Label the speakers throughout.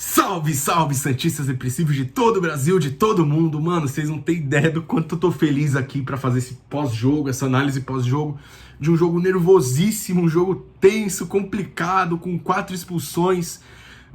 Speaker 1: Salve, salve, santistas depressivos de todo o Brasil, de todo mundo. Mano, vocês não têm ideia do quanto eu tô feliz aqui pra fazer esse pós-jogo, essa análise pós-jogo de um jogo nervosíssimo, um jogo tenso, complicado, com 4 expulsões.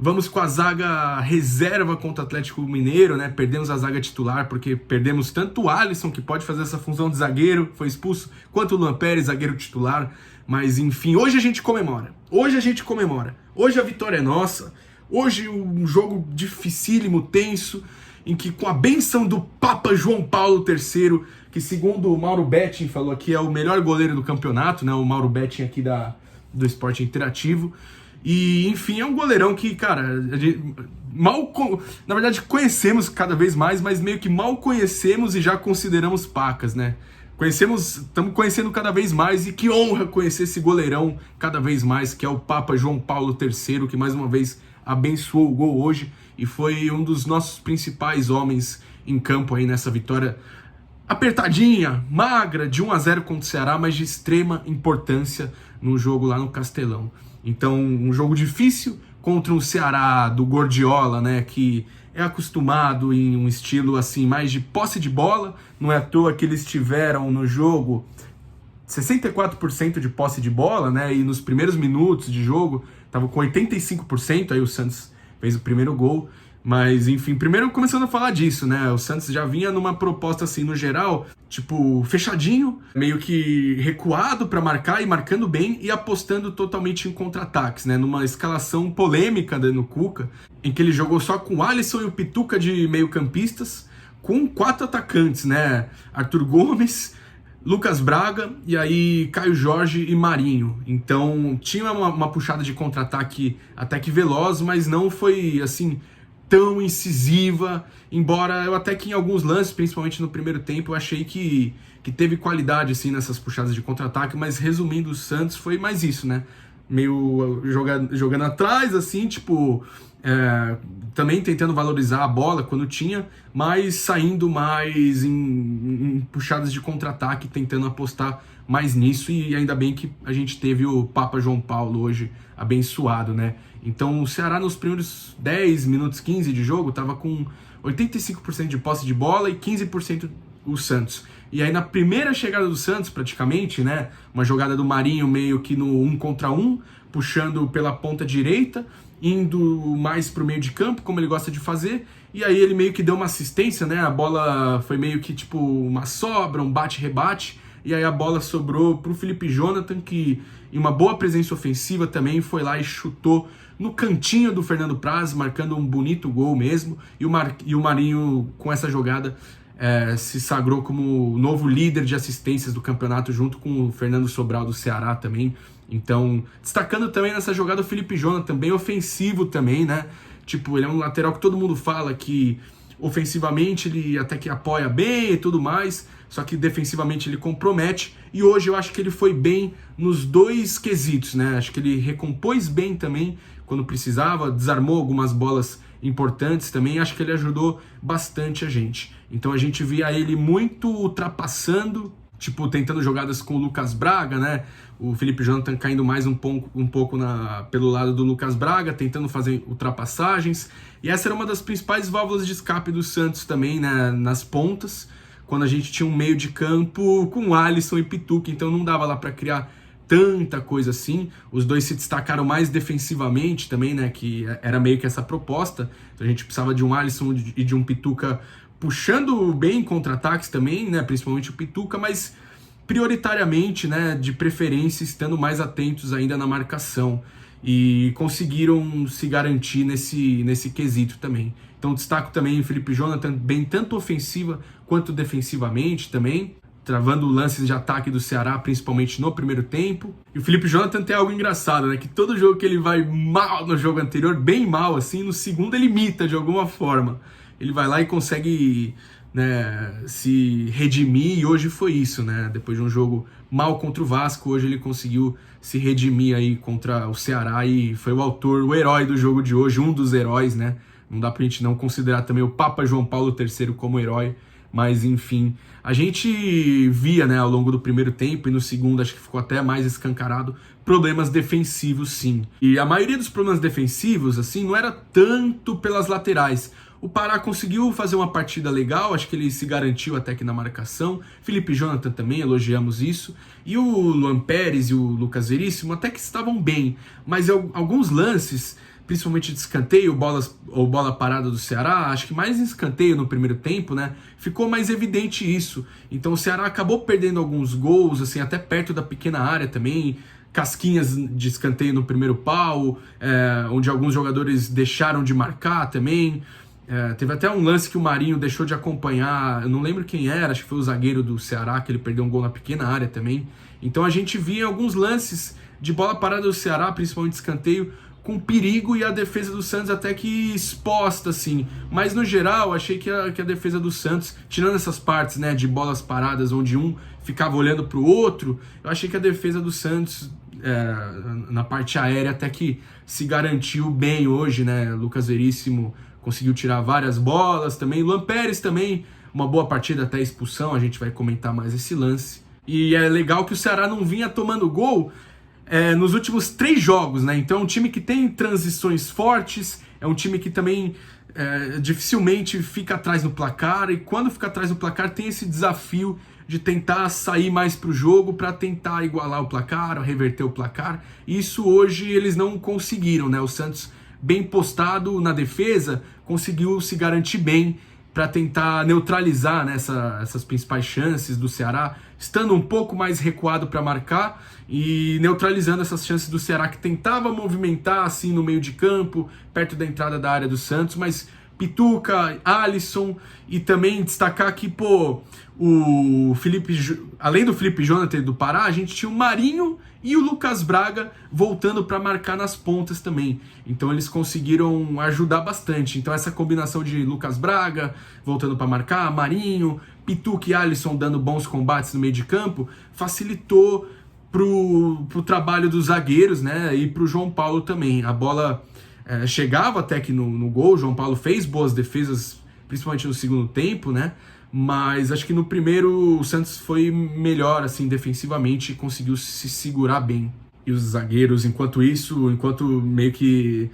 Speaker 1: Vamos com a zaga reserva contra o Atlético Mineiro, né? Perdemos a zaga titular porque perdemos tanto o Alisson, que pode fazer essa função de zagueiro, foi expulso, quanto o Luan Pérez, zagueiro titular. Mas enfim, hoje a gente comemora. Hoje a vitória é nossa. Hoje um jogo dificílimo, tenso, em que com a bênção do Papa João Paulo III, que segundo o Mauro Betting falou aqui, é o melhor goleiro do campeonato, né? O Mauro Betting aqui do Esporte Interativo. E, enfim, é um goleirão que, cara, a gente na verdade conhecemos cada vez mais, mas meio que mal conhecemos e já consideramos pacas, né? Estamos conhecendo cada vez mais, e que honra conhecer esse goleirão cada vez mais, que é o Papa João Paulo III, que mais uma vez abençoou o gol hoje e foi um dos nossos principais homens em campo aí nessa vitória apertadinha, magra, de 1-0 contra o Ceará, mas de extrema importância no jogo lá no Castelão. Então, um jogo difícil contra um Ceará do Gordiola, né, que é acostumado em um estilo assim mais de posse de bola. Não é à toa que eles tiveram no jogo 64% de posse de bola, né, e nos primeiros minutos de jogo tava com 85%, aí o Santos fez o primeiro gol. Mas, enfim, primeiro começando a falar disso, né? O Santos já vinha numa proposta, assim, no geral, tipo, fechadinho, meio que recuado para marcar e marcando bem e apostando totalmente em contra-ataques, né? Numa escalação polêmica no Cuca, em que ele jogou só com o Alisson e o Pituca de meio-campistas, com 4 atacantes, né? Arthur Gomes, Lucas Braga e aí Caio Jorge e Marinho. Então tinha uma puxada de contra-ataque até que veloz, mas não foi assim tão incisiva, embora eu até que em alguns lances, principalmente no primeiro tempo, eu achei que teve qualidade assim nessas puxadas de contra-ataque, mas resumindo, o Santos foi mais isso, né? Meio jogando atrás, assim, tipo, também tentando valorizar a bola quando tinha, mas saindo mais em puxadas de contra-ataque, tentando apostar mais nisso, e ainda bem que a gente teve o Papa João Paulo hoje abençoado, né? Então o Ceará nos primeiros 10 minutos, 15 de jogo, tava com 85% de posse de bola e 15% o Santos. E aí na primeira chegada do Santos, praticamente, né, uma jogada do Marinho meio que no 1 contra 1, puxando pela ponta direita, indo mais pro meio de campo, como ele gosta de fazer, e aí ele meio que deu uma assistência, né, a bola foi meio que tipo uma sobra, um bate-rebate, e aí a bola sobrou pro Felipe Jonathan, que em uma boa presença ofensiva também foi lá e chutou no cantinho do Fernando Praz, marcando um bonito gol mesmo, e o Marinho com essa jogada se sagrou como o novo líder de assistências do campeonato, junto com o Fernando Sobral do Ceará também. Então, destacando também nessa jogada o Felipe Jonathan, bem ofensivo também, né? Tipo, ele é um lateral que todo mundo fala que ofensivamente ele até que apoia bem e tudo mais, só que defensivamente ele compromete, e hoje eu acho que ele foi bem nos dois quesitos, né? Acho que ele recompôs bem também quando precisava, desarmou algumas bolas importantes também, acho que ele ajudou bastante a gente. Então a gente via ele muito ultrapassando, tipo, tentando jogadas com o Lucas Braga, né? O Felipe Jonathan caindo mais um pouco pelo lado do Lucas Braga, tentando fazer ultrapassagens. E essa era uma das principais válvulas de escape do Santos também, né? Nas pontas, quando a gente tinha um meio de campo com Alisson e Pituca, então não dava lá para criar tanta coisa assim. Os dois se destacaram mais defensivamente também, né? Que era meio que essa proposta. Então a gente precisava de um Alisson e de um Pituca puxando bem contra-ataques também, né? Principalmente o Pituca, mas prioritariamente, né? De preferência, estando mais atentos ainda na marcação. E conseguiram se garantir nesse quesito também. Então destaco também o Felipe Jonathan, bem tanto ofensiva quanto defensivamente também, travando lances de ataque do Ceará, principalmente no primeiro tempo. E o Felipe Jonathan tem algo engraçado, né? Que todo jogo que ele vai mal no jogo anterior, bem mal, assim, no segundo ele imita de alguma forma. Ele vai lá e consegue, né, se redimir, e hoje foi isso, né? Depois de um jogo mal contra o Vasco, hoje ele conseguiu se redimir aí contra o Ceará e foi o autor, o herói do jogo de hoje, um dos heróis, né? Não dá pra gente não considerar também o Papa João Paulo III como herói, mas enfim, a gente via, né, ao longo do primeiro tempo e no segundo acho que ficou até mais escancarado, problemas defensivos sim. E a maioria dos problemas defensivos, assim, não era tanto pelas laterais. O Pará conseguiu fazer uma partida legal, acho que ele se garantiu até que na marcação. Felipe Jonathan também, elogiamos isso. E o Luan Pérez e o Lucas Veríssimo até que estavam bem, mas alguns lances, principalmente de escanteio, bola parada do Ceará, acho que mais em escanteio no primeiro tempo, né? Ficou mais evidente isso. Então o Ceará acabou perdendo alguns gols, assim, até perto da pequena área também, casquinhas de escanteio no primeiro pau, onde alguns jogadores deixaram de marcar também. Teve até um lance que o Marinho deixou de acompanhar, eu não lembro quem era, acho que foi o zagueiro do Ceará, que ele perdeu um gol na pequena área também. Então a gente via alguns lances de bola parada do Ceará, principalmente escanteio, com perigo, e a defesa do Santos até que exposta, assim. Mas no geral, achei que a defesa do Santos, tirando essas partes, né, de bolas paradas, onde um ficava olhando para o outro, eu achei que a defesa do Santos, na parte aérea, até que se garantiu bem hoje, né. Lucas Veríssimo conseguiu tirar várias bolas também. Luan Pérez também, uma boa partida até a expulsão, a gente vai comentar mais esse lance. E é legal que o Ceará não vinha tomando gol nos últimos 3 jogos, né? Então é um time que tem transições fortes, é um time que também dificilmente fica atrás no placar, e quando fica atrás no placar tem esse desafio de tentar sair mais para o jogo para tentar igualar o placar, reverter o placar. Isso hoje eles não conseguiram, né? O Santos, bem postado na defesa, conseguiu se garantir bem para tentar neutralizar, né, essas principais chances do Ceará, estando um pouco mais recuado para marcar e neutralizando essas chances do Ceará, que tentava movimentar assim no meio de campo, perto da entrada da área do Santos, mas Pituca, Alisson, e também destacar que, o Felipe, além do Felipe Jonathan e do Pará, a gente tinha o Marinho e o Lucas Braga voltando para marcar nas pontas também. Então eles conseguiram ajudar bastante. Então essa combinação de Lucas Braga voltando para marcar, Marinho, Pituca e Alisson dando bons combates no meio de campo, facilitou pro trabalho dos zagueiros, né, e pro João Paulo também. A bola chegava até que no gol, o João Paulo fez boas defesas, principalmente no segundo tempo, né? Mas acho que no primeiro o Santos foi melhor, assim, defensivamente, e conseguiu se segurar bem. E os zagueiros, enquanto meio que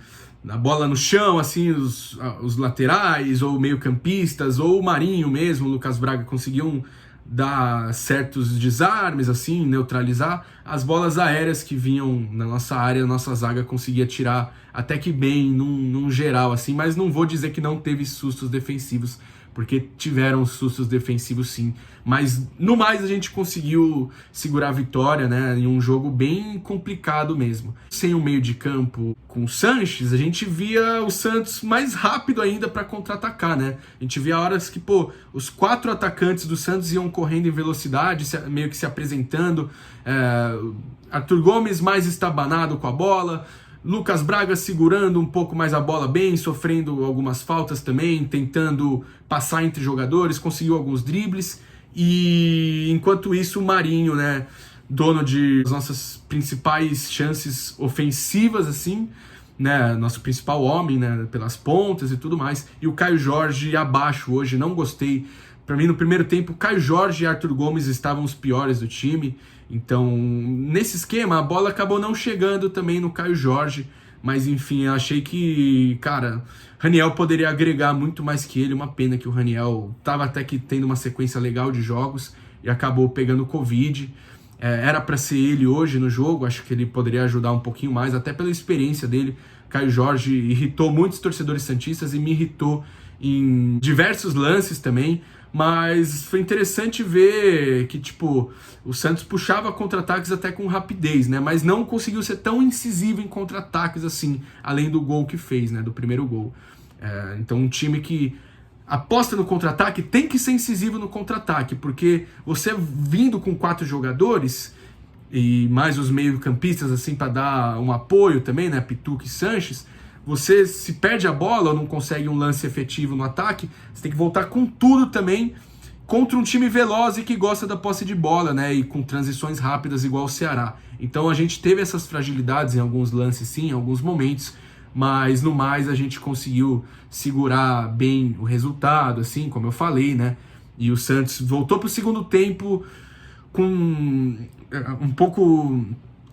Speaker 1: a bola no chão, assim, os laterais, ou meio-campistas, ou o Marinho mesmo, o Lucas Braga, conseguiam dar certos desarmes, assim, neutralizar, as bolas aéreas que vinham na nossa área, a nossa zaga conseguia tirar até que bem, num geral, assim, mas não vou dizer que não teve sustos defensivos, porque tiveram sustos defensivos sim, mas no mais a gente conseguiu segurar a vitória, né, em um jogo bem complicado mesmo. Sem o meio de campo com o Sanches, a gente via o Santos mais rápido ainda para contra-atacar, né? A gente via horas que, os 4 atacantes do Santos iam correndo em velocidade, meio que se apresentando, Arthur Gomes mais estabanado com a bola, Lucas Braga segurando um pouco mais a bola bem, sofrendo algumas faltas também, tentando passar entre jogadores, conseguiu alguns dribles. E enquanto isso o Marinho, né, dono de nossas principais chances ofensivas, assim, né, nosso principal homem, né, pelas pontas e tudo mais. E o Caio Jorge abaixo hoje, não gostei. Para mim, no primeiro tempo, Caio Jorge e Arthur Gomes estavam os piores do time. Então, nesse esquema, a bola acabou não chegando também no Caio Jorge. Mas, enfim, eu achei que, cara, Raniel poderia agregar muito mais que ele. Uma pena que o Raniel estava até que tendo uma sequência legal de jogos e acabou pegando Covid. Era para ser ele hoje no jogo, acho que ele poderia ajudar um pouquinho mais, até pela experiência dele. Caio Jorge irritou muitos torcedores santistas e me irritou em diversos lances também. Mas foi interessante ver que, o Santos puxava contra-ataques até com rapidez, né? Mas não conseguiu ser tão incisivo em contra-ataques assim, além do gol que fez, né? Do primeiro gol. Então um time que aposta no contra-ataque tem que ser incisivo no contra-ataque, porque você vindo com 4 jogadores e mais os meio-campistas assim para dar um apoio também, né? Pituca e Sanches, você se perde a bola ou não consegue um lance efetivo no ataque, você tem que voltar com tudo também contra um time veloz e que gosta da posse de bola, né? E com transições rápidas igual o Ceará. Então a gente teve essas fragilidades em alguns lances, sim, em alguns momentos, mas no mais a gente conseguiu segurar bem o resultado, assim, como eu falei, né? E o Santos voltou para o segundo tempo com um pouco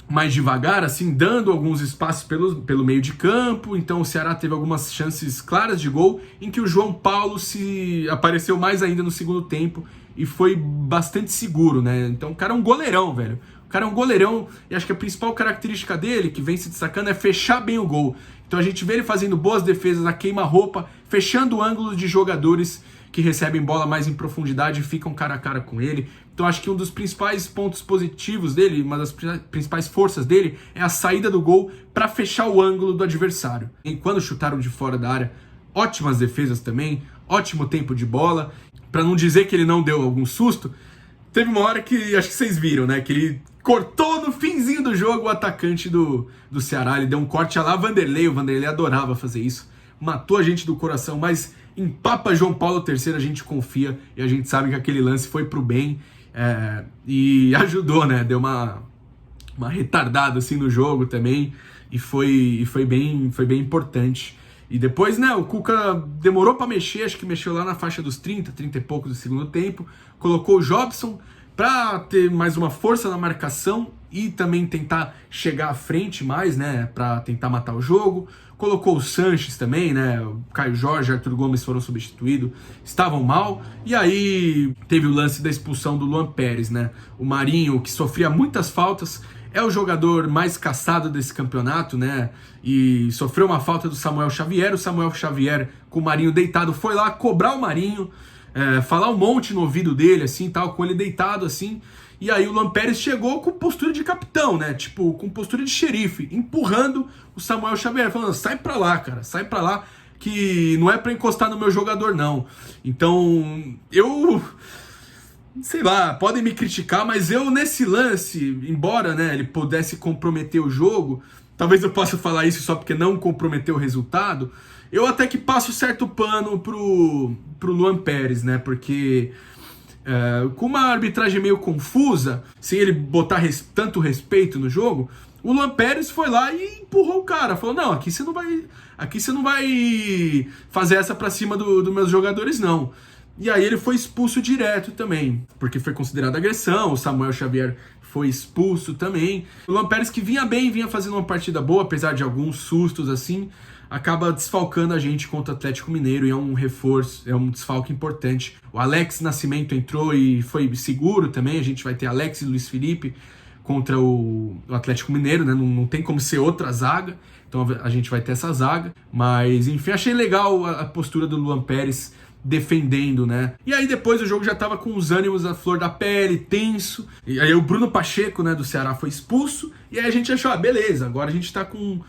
Speaker 1: mais devagar, assim, dando alguns espaços pelo meio de campo. Então o Ceará teve algumas chances claras de gol, em que o João Paulo se apareceu mais ainda no segundo tempo e foi bastante seguro, né? Então o cara é um goleirão, velho. O cara é um goleirão, e acho que a principal característica dele, que vem se destacando, é fechar bem o gol. Então a gente vê ele fazendo boas defesas na queima-roupa, fechando o ângulo de jogadores que recebem bola mais em profundidade e ficam cara a cara com ele. Então acho que um dos principais pontos positivos dele, uma das principais forças dele, é a saída do gol para fechar o ângulo do adversário. E quando chutaram de fora da área, ótimas defesas também, ótimo tempo de bola. Para não dizer que ele não deu algum susto, teve uma hora que acho que vocês viram, né? Que ele cortou no finzinho do jogo o atacante do Ceará. Ele deu um corte a lá Vanderlei. O Vanderlei adorava fazer isso. Matou a gente do coração, mas em Papa João Paulo III a gente confia e a gente sabe que aquele lance foi pro bem e ajudou, né? Deu uma retardada assim no jogo também e foi bem importante. E depois, né, o Cuca demorou para mexer, acho que mexeu lá na faixa dos 30 e poucos do segundo tempo, colocou o Jobson para ter mais uma força na marcação e também tentar chegar à frente mais, né, para tentar matar o jogo. Colocou o Sanches também, né, o Caio Jorge, Arthur Gomes foram substituídos, estavam mal. E aí teve o lance da expulsão do Luan Pérez, né, o Marinho, que sofria muitas faltas, é o jogador mais caçado desse campeonato, né? E sofreu uma falta do Samuel Xavier. O Samuel Xavier, com o Marinho deitado, foi lá cobrar o Marinho, falar um monte no ouvido dele, assim, tal, com ele deitado, assim. E aí o Luan Pérez chegou com postura de capitão, né? Tipo, com postura de xerife, empurrando o Samuel Xavier, falando, sai pra lá, cara, sai pra lá, que não é pra encostar no meu jogador, não. Então, sei lá, podem me criticar, mas eu nesse lance, embora, né, ele pudesse comprometer o jogo, talvez eu possa falar isso só porque não comprometeu o resultado, eu até que passo certo pano pro Luan Pérez, né, porque com uma arbitragem meio confusa, sem ele botar tanto respeito no jogo, o Luan Pérez foi lá e empurrou o cara, falou, não, aqui você não vai fazer essa pra cima dos meus jogadores, não. E aí ele foi expulso direto também, porque foi considerada agressão, o Samuel Xavier foi expulso também. O Luan Pérez, que vinha bem, vinha fazendo uma partida boa, apesar de alguns sustos assim, acaba desfalcando a gente contra o Atlético Mineiro e é um reforço, é um desfalque importante. O Alex Nascimento entrou e foi seguro também, a gente vai ter Alex e Luiz Felipe contra o Atlético Mineiro, né? Não tem como ser outra zaga, então a gente vai ter essa zaga. Mas enfim, achei legal a postura do Luan Pérez defendendo, né? E aí depois o jogo já tava com os ânimos à flor da pele, tenso. E aí o Bruno Pacheco, né, do Ceará foi expulso. E aí a gente achou, beleza, agora a gente tá com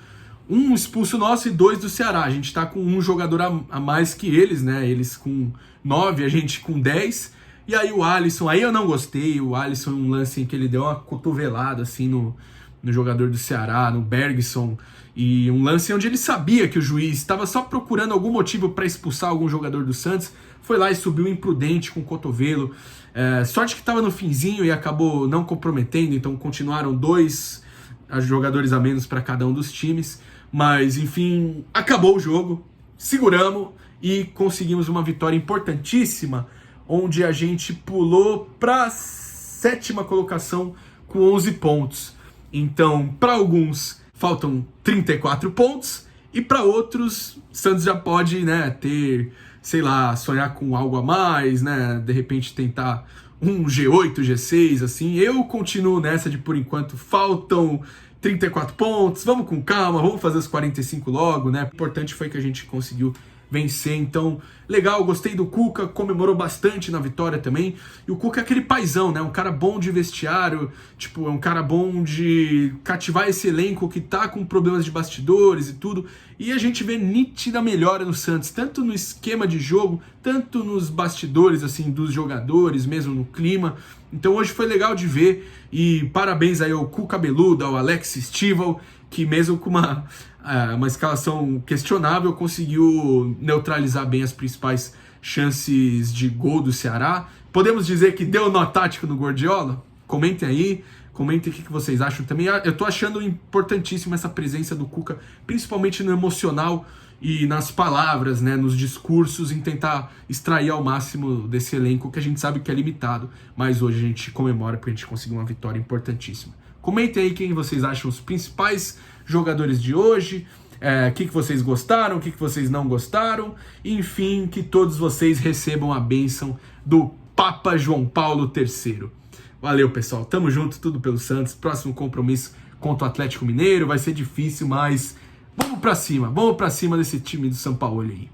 Speaker 1: um expulso nosso e 2 do Ceará. A gente tá com um jogador a mais que eles, né? Eles com 9, a gente com 10. E aí o Alisson, aí eu não gostei. O Alisson, um lance em que ele deu uma cotovelada assim no jogador do Ceará, no Bergson. E um lance onde ele sabia que o juiz estava só procurando algum motivo para expulsar algum jogador do Santos, foi lá e subiu imprudente com o cotovelo. Sorte que estava no finzinho e acabou não comprometendo, então continuaram 2 jogadores a menos para cada um dos times. Mas, enfim, acabou o jogo, seguramos e conseguimos uma vitória importantíssima, onde a gente pulou para a 7ª colocação com 11 pontos. Então, para alguns faltam 34 pontos e para outros Santos já pode, né, ter, sei lá, sonhar com algo a mais, né, de repente tentar um G8, G6, assim. Eu continuo nessa de, por enquanto, faltam 34 pontos, vamos com calma, vamos fazer os 45 logo, né, o importante foi que a gente conseguiu vencer. Então, legal, gostei do Cuca, comemorou bastante na vitória também. E o Cuca é aquele paizão, né? Um cara bom de vestiário, tipo, é um cara bom de cativar esse elenco que tá com problemas de bastidores e tudo. E a gente vê nítida melhora no Santos, tanto no esquema de jogo, tanto nos bastidores, assim, dos jogadores, mesmo no clima. Então hoje foi legal de ver e parabéns aí ao Cuca Beluda, ao Alex Stival, que mesmo com uma escalação questionável, conseguiu neutralizar bem as principais chances de gol do Ceará. Podemos dizer que deu nó tático no Guardiola? Comentem aí, comentem o que vocês acham também. Eu tô achando importantíssima essa presença do Cuca, principalmente no emocional e nas palavras, né, nos discursos, em tentar extrair ao máximo desse elenco que a gente sabe que é limitado, mas hoje a gente comemora porque a gente conseguiu uma vitória importantíssima. Comentem aí quem vocês acham os principais jogadores de hoje, o que vocês gostaram, o que vocês não gostaram, enfim, que todos vocês recebam a bênção do Papa João Paulo III. Valeu, pessoal, tamo junto, tudo pelo Santos, próximo compromisso contra o Atlético Mineiro, vai ser difícil, mas vamos pra cima desse time do São Paulo aí.